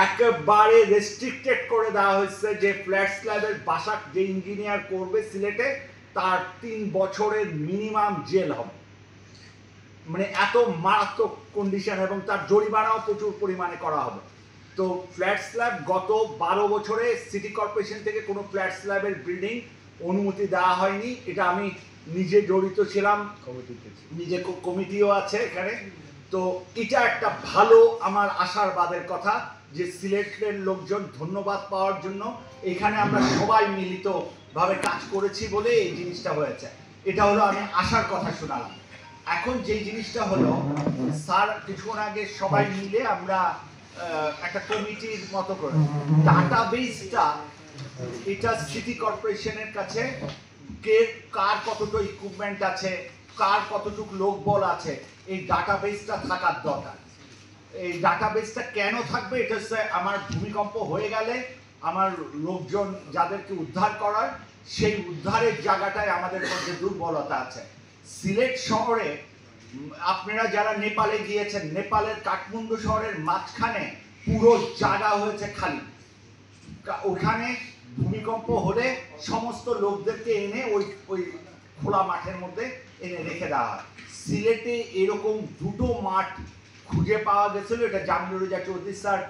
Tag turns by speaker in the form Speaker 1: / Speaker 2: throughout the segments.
Speaker 1: একেবারে রেস্ট্রিক্টেড করে দেওয়া হয়েছে যে ফ্ল্যাট স্ল্যাবের বাসা যে ইঞ্জিনিয়ার করবে সিলেটে তার 3 বছরের মিনিমাম জেল হবে। মানে এত মারাত্মক কন্ডিশন, এবং তার জরিমানাও প্রচুর পরিমাণে করা হবে। তো ফ্ল্যাট স্ল্যাব গত 12 বছরে সিটি কর্পোরেশন থেকে কোনো ফ্ল্যাট স্ল্যাবের বিল্ডিং অনুমতি দেওয়া হয়নি। এটা আমি নিজে জড়িত ছিলাম, নিজে কমিটিও আছে এখানে। তো এটা একটা ভালো আমার আশাবাদের কথা যে সিলেটের লোকজন ধন্যবাদ পাওয়ার জন্য এখানে আমরা সবাই মিলিতভাবে কাজ করেছি বলে এই জিনিসটা হয়েছে। এটা হলো আমি আশার কথা শোনালাম। এখন যেই জিনিসটা হলো, স্যার কিছুক্ষণ আগে সবাই মিলে আমরা একটা কমিটির মতো করে ডাটাবেসটা, এটা সিটি কর্পোরেশনের কাছে কার কতটুকু ইকুইপমেন্ট আছে, কার কতটুকু লোকবল আছে, এই ডাটাবেসটা থাকার দরকার। এই ডাটাবেসটা কেন থাকবে? এটা হচ্ছে আমার ভূমিকম্প হয়ে গেলে আমার লোকজন যাদেরকে উদ্ধার করার, সেই উদ্ধারের জায়গাটায় আমাদের মধ্যে দুর্বলতা আছে। সিলেট শহরে আপনারা যারা নেপালে গিয়েছেন, নেপালের কাঠমান্ডু শহরের মাঝখানে পুরো জায়গা হয়েছে খালি। ওখানে ভূমিকম্প হলে সমস্ত লোকদেরকে এনে ওই খোলা মাঠের মধ্যে এনে রেখে দেওয়া হয়। সিলেটে এরকম দুটো মাঠ খুঁজে পাওয়া গেছিল। এটা জামিনুর রেজা চৌধুরী স্যার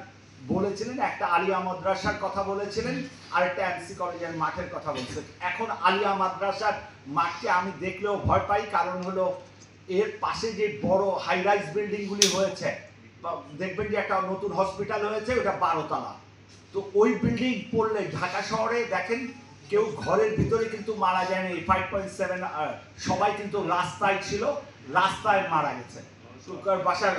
Speaker 1: বলেছিলেন, একটা আলিয়া মাদ্রাসার কথা বলেছিলেন, আর একটা এমসি কলেজের মাঠের কথা বলছেন। এখন আলিয়া মাদ্রাসার মাঠকে আমি দেখলেও ভয় পাই, কারণ হলো এর পাশে যে বড় হাই রাইজ বিল্ডিংগুলি হয়েছে, দেখবেন যে একটা নতুন হসপিটাল হয়েছে, ওটা 12 তলা। তো ওই বিল্ডিং পড়লে ঢাকা শহরে দেখেন কেউ ঘরের ভিতরে কিন্তু মারা যায়নি। 5.7 সবাই কিন্তু রাস্তায় ছিল, রাস্তায় মারা গেছে। বাসার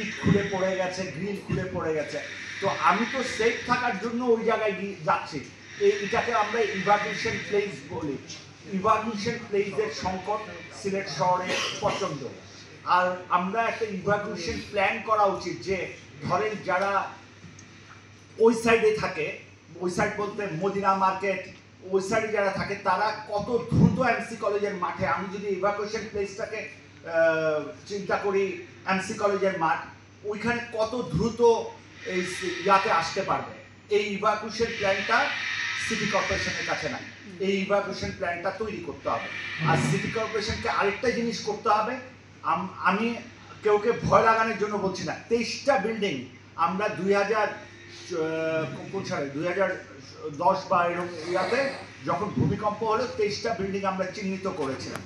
Speaker 1: ইট খুলে পড়ে গেছে, গ্রিল খুলে পড়ে গেছে। তো আমি তো সেফ থাকার জন্য ওই জায়গায় যাচ্ছি। এটাকে আমরা ইভাকুয়েশন প্লেস বলি। ইভাকুয়েশন প্লেসের সংকট সিলেট শহরে প্রচন্ড। আর আমরা একটা ইভাকুয়েশন প্ল্যান করা উচিত, যে ধরেন যারা ওই সাইডে থাকে, ওই সাইড বলতে মদিনা মার্কেট, ওই সাইডে যারা থাকে তারা কত দ্রুত এমসি কলেজের মাঠে, আমি যদি ইভাকুয়েশন প্লেসটাকে চিন্তা করি, এমসি কলেজের মাঠ, ওইখানে কত দ্রুত এই ইয়াতে আসতে পারবে। এই ইভাকুয়েশন প্ল্যানটা সিটি কর্পোরেশনের কাছে নাই। এই ইভাকুয়েশন প্ল্যানটা তৈরি করতে হবে। আর সিটি কর্পোরেশনকে আরেকটা জিনিস করতে হবে, আমি কেউকে ভয় লাগানোর জন্য বলছি না, 23টা বিল্ডিং আমরা 2010 বা এরকম ইয়াতে যখন ভূমিকম্প হলো 23টা বিল্ডিং আমরা চিহ্নিত করেছিলাম।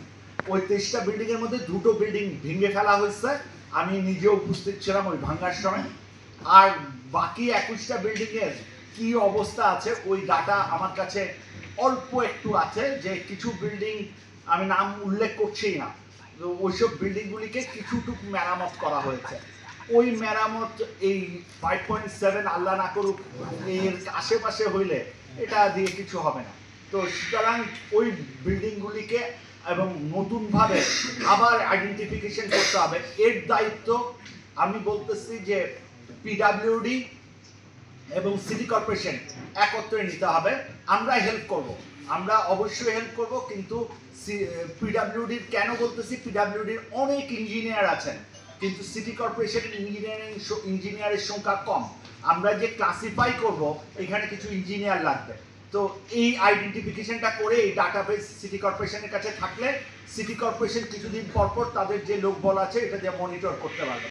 Speaker 1: ওই 23টা বিল্ডিং এর মধ্যে 2টো বিল্ডিং ভেঙে ফেলা হয়েছে, আমি নিজেও উপস্থিত ছিলাম ওই ভাঙার সময়। আর বাকি 21টা বিল্ডিং এর কি অবস্থা আছে ওই ডাটা আমার কাছে অল্প একটু আছে, যে কিছু বিল্ডিং আমি নাম উল্লেখ করছি না, ওইসব বিল্ডিংগুলিকে কিছুটুকু মেরামত করা হয়েছে। ওই মেরামত এই 5.7 আল্লাহ না করুক এর আশেপাশে হইলে এটা দিয়ে কিছু হবে না। তো সুতরাং ওই বিল্ডিংগুলিকে এবং নতুনভাবে আবার আইডেন্টিফিকেশন করতে হবে। এর দায়িত্ব আমি বলতেছি যে পিডাব্লিউডি এবং সিটি কর্পোরেশন একত্রে নিতে হবে। আমরা হেল্প করব, আমরা অবশ্যই হেল্প করব, কিন্তু পিডাব্লিউডির কেন বলতেছি, পিডাব্লিউডির অনেক ইঞ্জিনিয়ার আছেন, কিন্তু সিটি কর্পোরেশনের ইঞ্জিনিয়ারের সংখ্যা কম। আমরা যে ক্লাসিফাই করব এখানে কিছু ইঞ্জিনিয়ার লাগবে। তো এই আইডেন্টিফিকেশনটা করে এই ডাটাবেস সিটি কর্পোরেশনের কাছে থাকলে সিটি কর্পোরেশন কিছুদিন পর পর তাদের যে লোকবল আছে এটা দিয়ে মনিটর করতে পারবে।